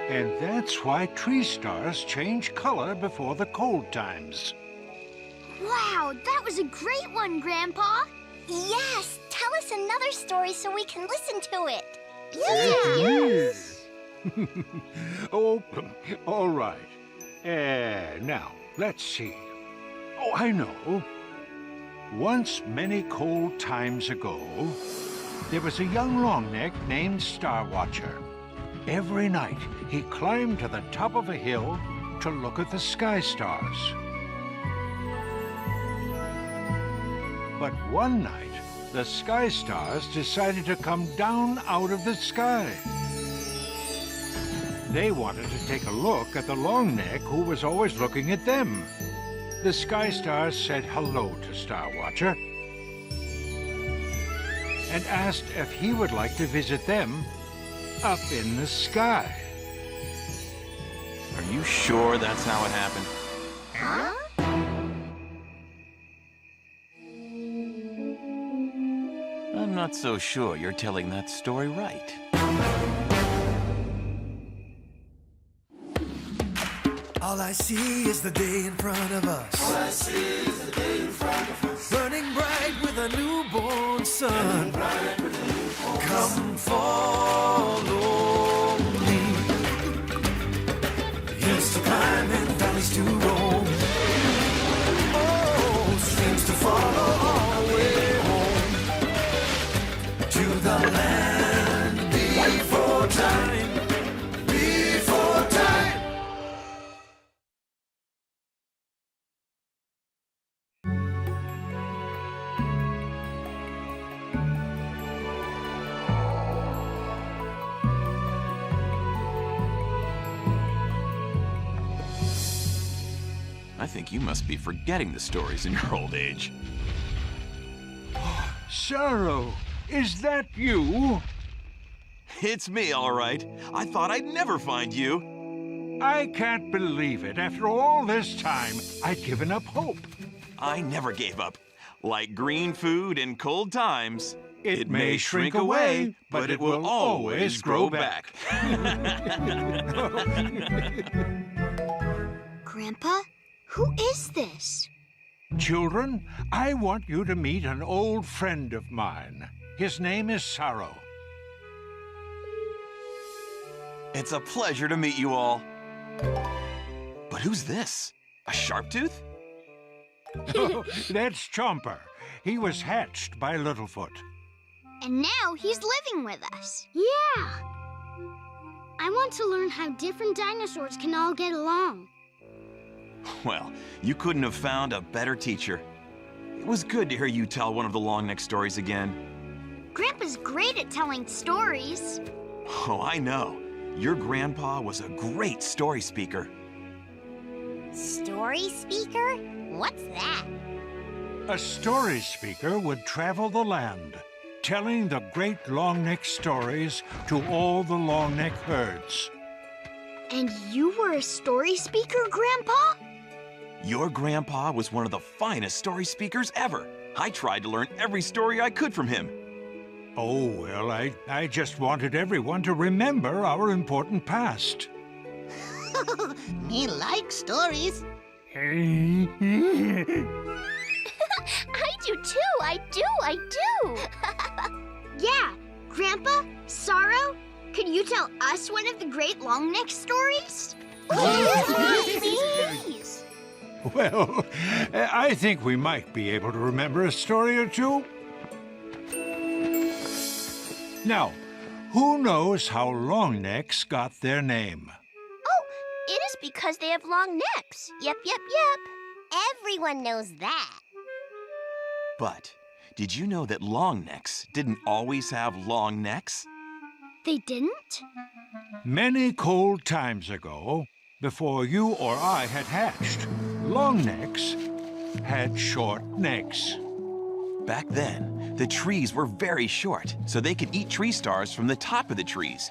And that's why tree stars change color before the cold times. Wow, that was a great one, Grandpa. Yes, tell us another story so we can listen to it. Yes. Oh, all right. Now, let's see. Oh, I know. Once many cold times ago, there was a young Longneck named Star Watcher. Every night, he climbed to the top of a hill to look at the sky stars. But one night, the sky stars decided to come down out of the sky. They wanted to take a look at the Longneck, who was always looking at them. The sky stars said hello to Star Watcher and asked if he would like to visit them up in the sky. Are you sure that's how it happened? Huh? I'm not so sure you're telling that story right. All I see is the day in front of us. All I see is the day in front of us. Burning bright with a newborn sun. Come follow me. Hills to climb and valleys to roam. Oh, streams to follow all the way home. To the land before time. Before time. I think you must be forgetting the stories in your old age. Sorrow, is that you? It's me, all right. I thought I'd never find you. I can't believe it. After all this time, I'd given up hope. I never gave up. Like green food in cold times. It may shrink away, but it will always grow back. Grandpa, who is this? Children, I want you to meet an old friend of mine. His name is Sorrow. It's a pleasure to meet you all. But who's this? A Sharptooth? That's Chomper. He was hatched by Littlefoot. And now he's living with us. Yeah. I want to learn how different dinosaurs can all get along. Well, you couldn't have found a better teacher. It was good to hear you tell one of the Longneck stories again. Grandpa's great at telling stories. Oh, I know. Your grandpa was a great story speaker. Story speaker? What's that? A story speaker would travel the land, telling the great Longneck stories to all the Longneck herds. And you were a story speaker, Grandpa? Your grandpa was one of the finest story speakers ever. I tried to learn every story I could from him. Oh, well, I just wanted everyone to remember our important past. Me like stories. I do too, I do. Yeah, Grandpa, Sorrow, could you tell us one of the great Longneck stories? Please. Well, I think we might be able to remember a story or two. Now, who knows how Longnecks got their name? Oh, it is because they have long necks. Yep. Everyone knows that. But did you know that Longnecks didn't always have long necks? They didn't? Many cold times ago, before you or I had hatched, Longnecks had short necks. Back then, the trees were very short, so they could eat tree stars from the top of the trees.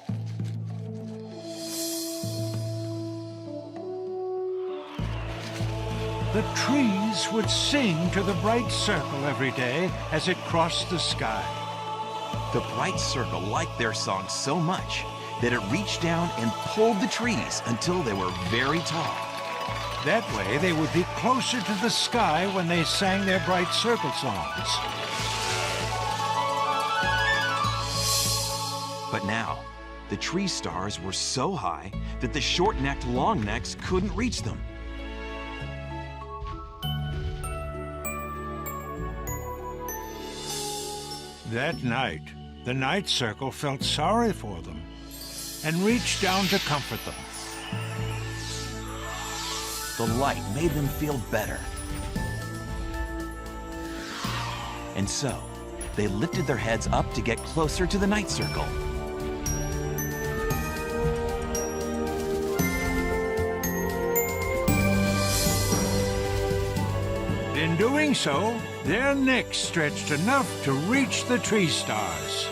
The trees would sing to the bright circle every day as it crossed the sky. The bright circle liked their song so much, that it reached down and pulled the trees until they were very tall. That way, they would be closer to the sky when they sang their bright circle songs. But now, the tree stars were so high that the short-necked longnecks couldn't reach them. That night, the night circle felt sorry for them and reached down to comfort them. The light made them feel better. And so, they lifted their heads up to get closer to the night circle. In doing so, their necks stretched enough to reach the tree stars.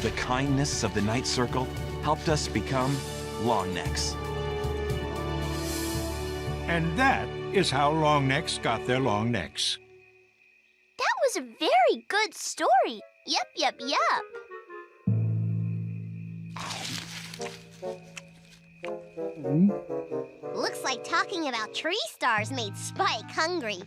The kindness of the night circle helped us become longnecks. And that is how longnecks got their long necks. That was a very good story. Yup, yup, yup. Looks like talking about tree stars made Spike hungry.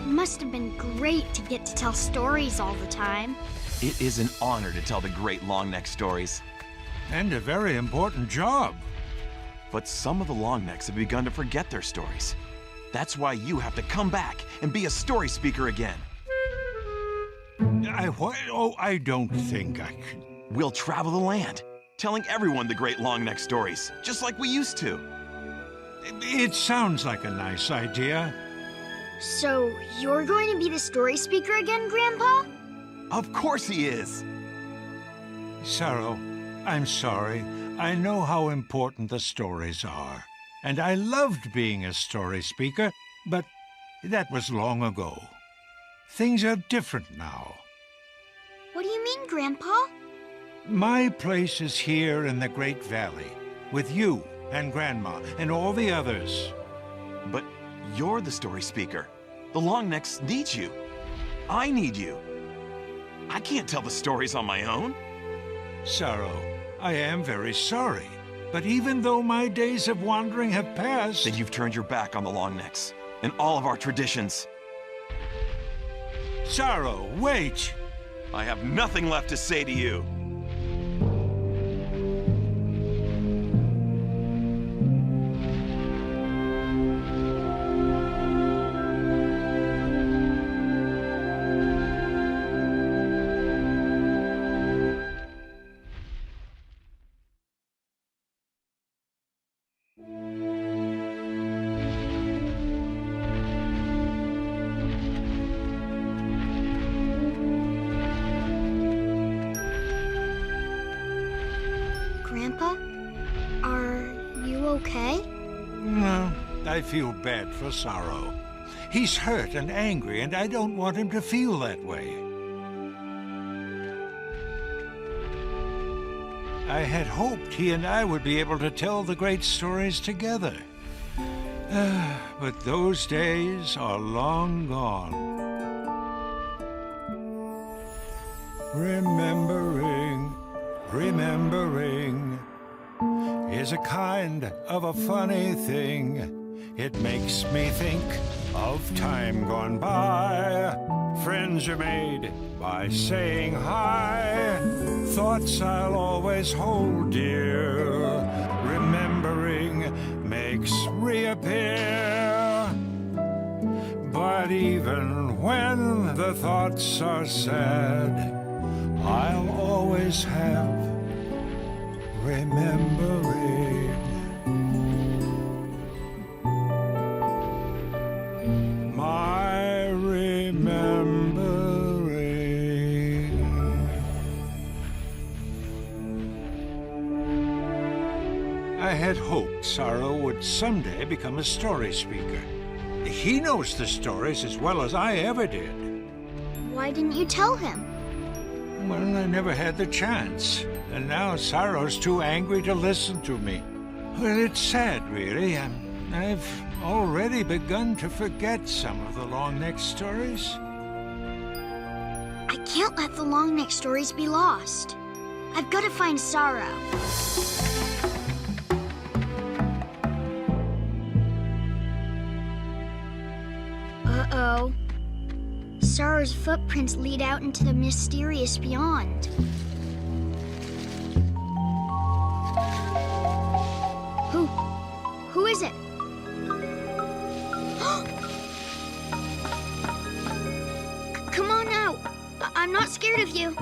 Must have been great to get to tell stories all the time. It is an honor to tell the great longneck stories. And a very important job. But some of the longnecks have begun to forget their stories. That's why you have to come back and be a story speaker again. I don't think I can. We'll travel the land, telling everyone the great longneck stories, just like we used to. It sounds like a nice idea. So, you're going to be the story speaker again, Grandpa? Of course he is. Sorrow, I'm sorry. I know how important the stories are. And I loved being a story speaker, but that was long ago. Things are different now. What do you mean, Grandpa? My place is here in the Great Valley, with you and Grandma and all the others. But you're the story speaker. The longnecks need you. I need you. I can't tell the stories on my own. Sorrow, I am very sorry. But even though my days of wandering have passed... Then you've turned your back on the longnecks and all of our traditions. Sorrow, wait! I have nothing left to say to you. Grandpa, are you okay? No, I feel bad for Sorrow. He's hurt and angry, and I don't want him to feel that way. I had hoped he and I would be able to tell the great stories together. But those days are long gone. Remembering is a kind of a funny thing. It makes me think of time gone by. Friends are made by saying hi. Thoughts I'll always hold dear. Remembering makes reappear. But even when the thoughts are sad, I'll always have remembering. My remembering. I had hoped Sorrow would someday become a story speaker. He knows the stories as well as I ever did. Why didn't you tell him? Well, I never had the chance, and now Sorrow's too angry to listen to me. Well, it's sad, really. I've already begun to forget some of the Longneck stories. I can't let the Longneck stories be lost. I've got to find Sorrow. Uh-oh. Sorrow's footprints lead out into the mysterious beyond. Who is it? Come on out. I'm not scared of you.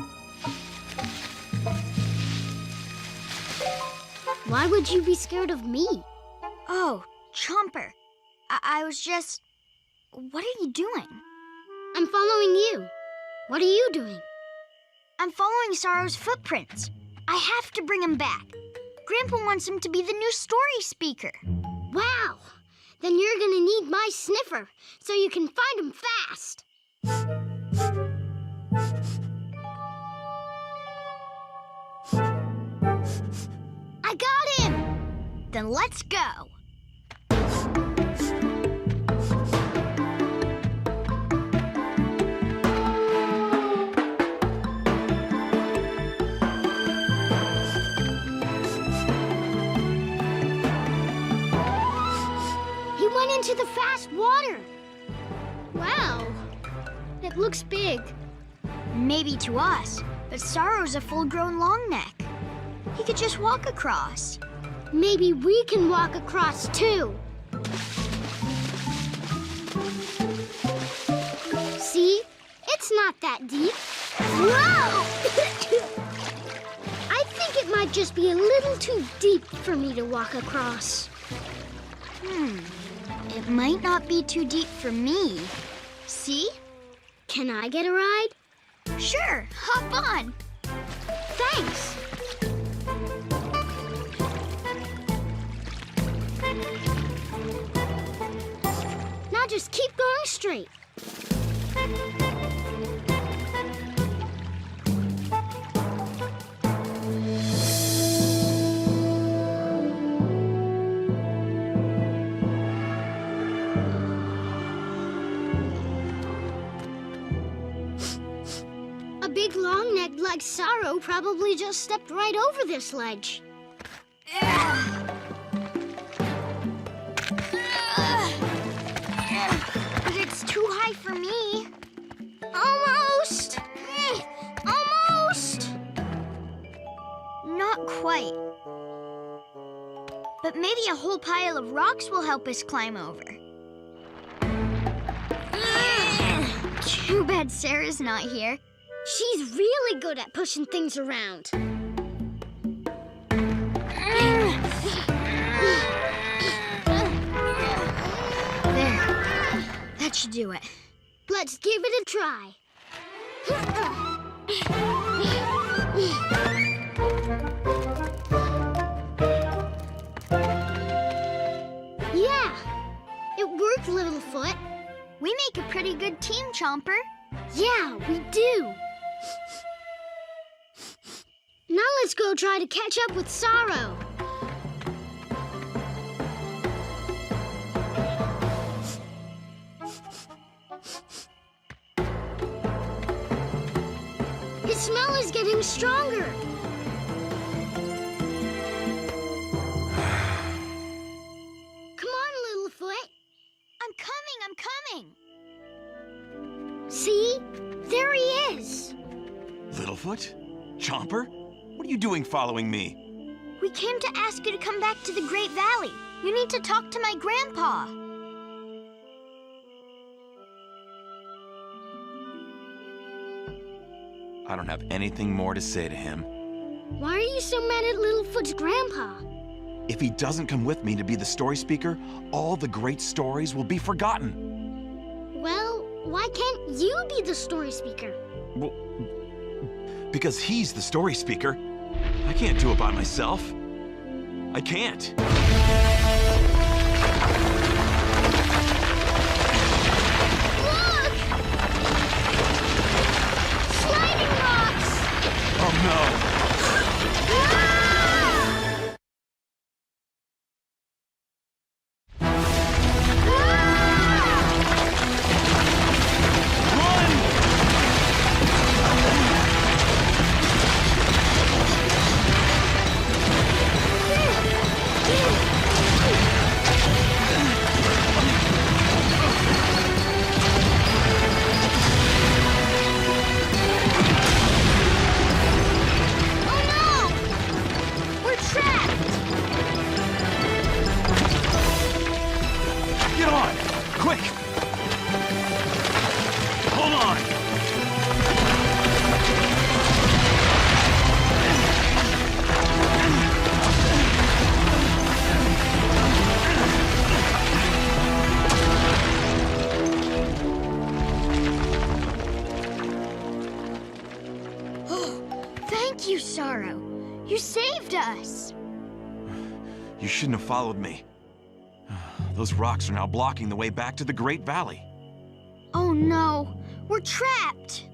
Why would you be scared of me? Oh, Chomper. I was just... What are you doing? I'm following you. What are you doing? I'm following Sorrow's footprints. I have to bring him back. Grandpa wants him to be the new story speaker. Wow! Then you're gonna need my sniffer, so you can find him fast. I got him! Then let's go. He went into the fast water. Wow. It looks big. Maybe to us, but Sorrow's a full-grown Longneck. He could just walk across. Maybe we can walk across too. See? It's not that deep. Whoa! I think it might just be a little too deep for me to walk across. It might not be too deep for me. See? Can I get a ride? Sure, hop on. Thanks. Now just keep going straight. A big long neck like Sorrow probably just stepped right over this ledge. But it's too high for me. Almost! Almost! Not quite. But maybe a whole pile of rocks will help us climb over. Too bad Sarah's not here. She's really good at pushing things around. There. That should do it. Let's give it a try. Yeah, it worked, Littlefoot. We make a pretty good team, Chomper. Yeah, we do. Now let's go try to catch up with Sorrow. His smell is getting stronger. Come on, Littlefoot. I'm coming. See? There he is. Littlefoot? Chomper? What are you doing following me? We came to ask you to come back to the Great Valley. You need to talk to my grandpa. I don't have anything more to say to him. Why are you so mad at Littlefoot's grandpa? If he doesn't come with me to be the story speaker, all the great stories will be forgotten. Well, why can't you be the story speaker? Well, because he's the story speaker. I can't do it by myself. I can't. Look! Sliding rocks! Oh no! Ah! Get on! Quick! Hold on! Thank you, Sorrow. You saved us. You shouldn't have followed me. Those rocks are now blocking the way back to the Great Valley. Oh no, we're trapped.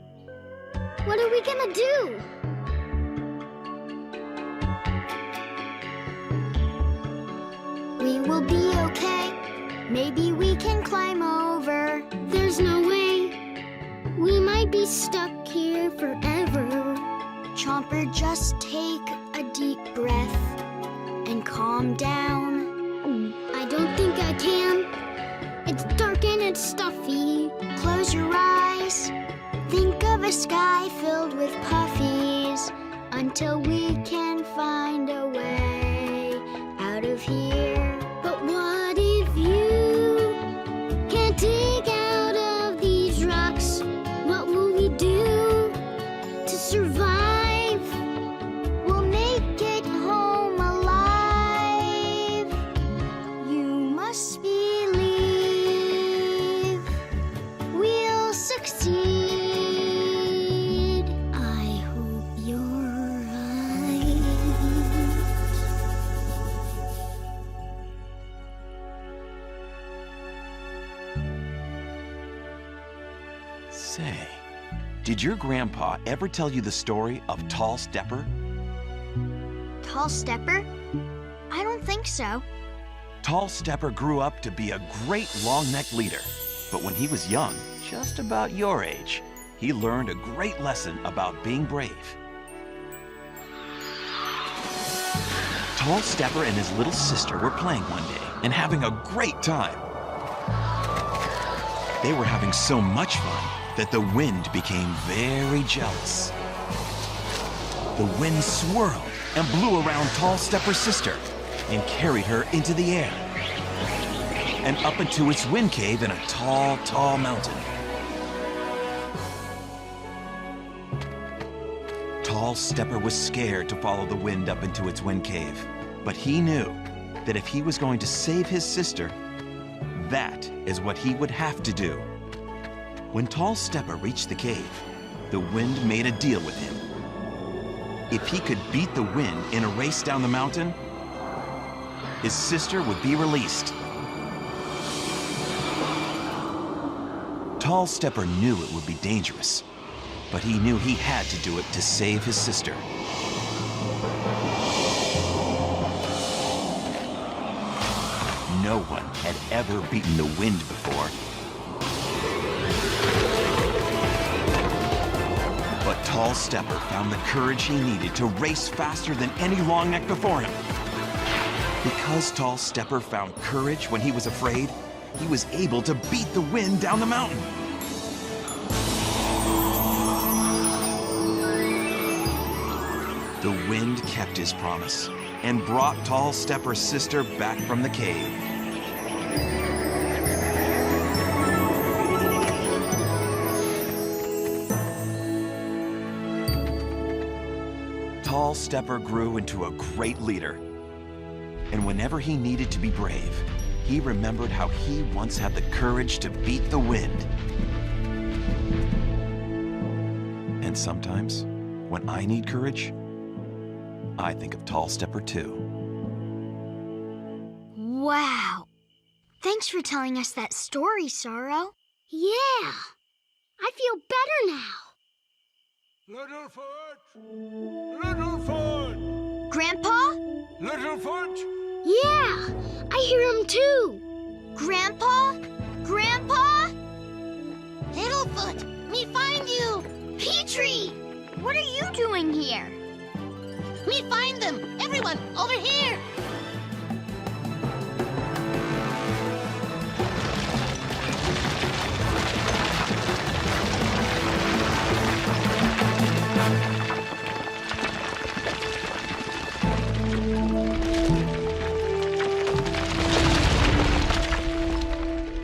What are we gonna do? We will be okay. Maybe we can climb over. There's no way. We might be stuck here forever. Chomper, just take a deep breath and calm down. I don't think I can. It's dark and it's stuffy. Close your eyes. Think of a sky filled with puffies until we can find a way out of here. But what if you can't dig out of these rocks? What will we do to survive? We'll make it home alive. You must believe we'll succeed. I hope you're right. Say, did your grandpa ever tell you the story of Tall Stepper? Tall Stepper? I don't think so. Tall Stepper grew up to be a great Longneck leader. But when he was young, just about your age, he learned a great lesson about being brave. Tall Stepper and his little sister were playing one day and having a great time. They were having so much fun that the wind became very jealous. The wind swirled and blew around Tall Stepper's sister and carried her into the air and up into its wind cave in a tall, tall mountain. Tall Stepper was scared to follow the wind up into its wind cave, but he knew that if he was going to save his sister, that is what he would have to do. When Tall Stepper reached the cave, the wind made a deal with him. If he could beat the wind in a race down the mountain, his sister would be released. Tall Stepper knew it would be dangerous, but he knew he had to do it to save his sister. No one had ever beaten the wind before. But Tall Stepper found the courage he needed to race faster than any Longneck before him. Because Tall Stepper found courage when he was afraid, he was able to beat the wind down the mountain. The wind kept his promise and brought Tall Stepper's sister back from the cave. Tall Stepper grew into a great leader. And whenever he needed to be brave, he remembered how he once had the courage to beat the wind. And sometimes, when I need courage, I think of Tall Stepper too. Wow. Thanks for telling us that story, Sorrow. Yeah. I feel better now. Littlefoot! Littlefoot! Grandpa? Littlefoot! Yeah, I hear him too. Grandpa? Grandpa? Littlefoot, me find you. Petrie! What are you doing here? Me find them. Everyone, over here.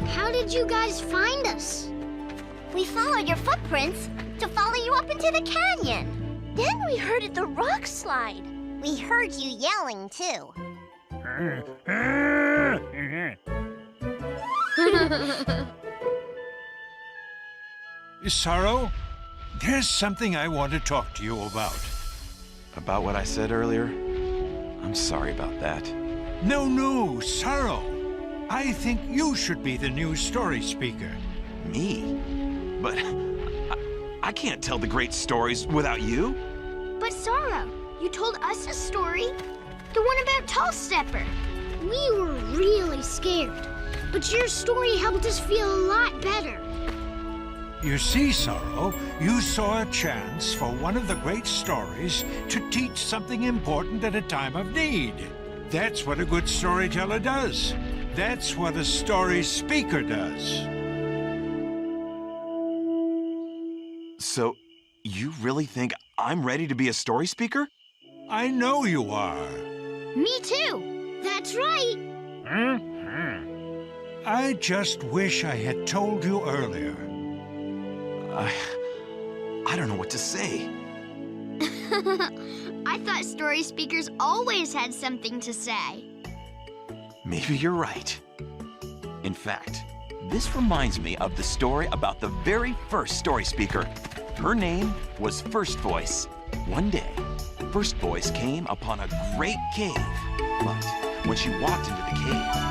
How did you guys find us? We followed your footprints to follow you up into the canyon. Then we heard the rock slide. We heard you yelling, too. Sorrow, there's something I want to talk to you about. About what I said earlier? I'm sorry about that. No, Sorrow. I think you should be the new story speaker. Me? But I can't tell the great stories without you. But Sorrow, you told us a story. The one about Tall Stepper. We were really scared, but your story helped us feel a lot better. You see, Sorrow, you saw a chance for one of the great stories to teach something important at a time of need. That's what a good storyteller does. That's what a story speaker does. So, you really think I'm ready to be a story speaker? I know you are. Me too. That's right. I just wish I had told you earlier. I don't know what to say. I thought story speakers always had something to say. Maybe you're right. In fact, this reminds me of the story about the very first story speaker. Her name was First Voice. One day, First Voice came upon a great cave. But when she walked into the cave,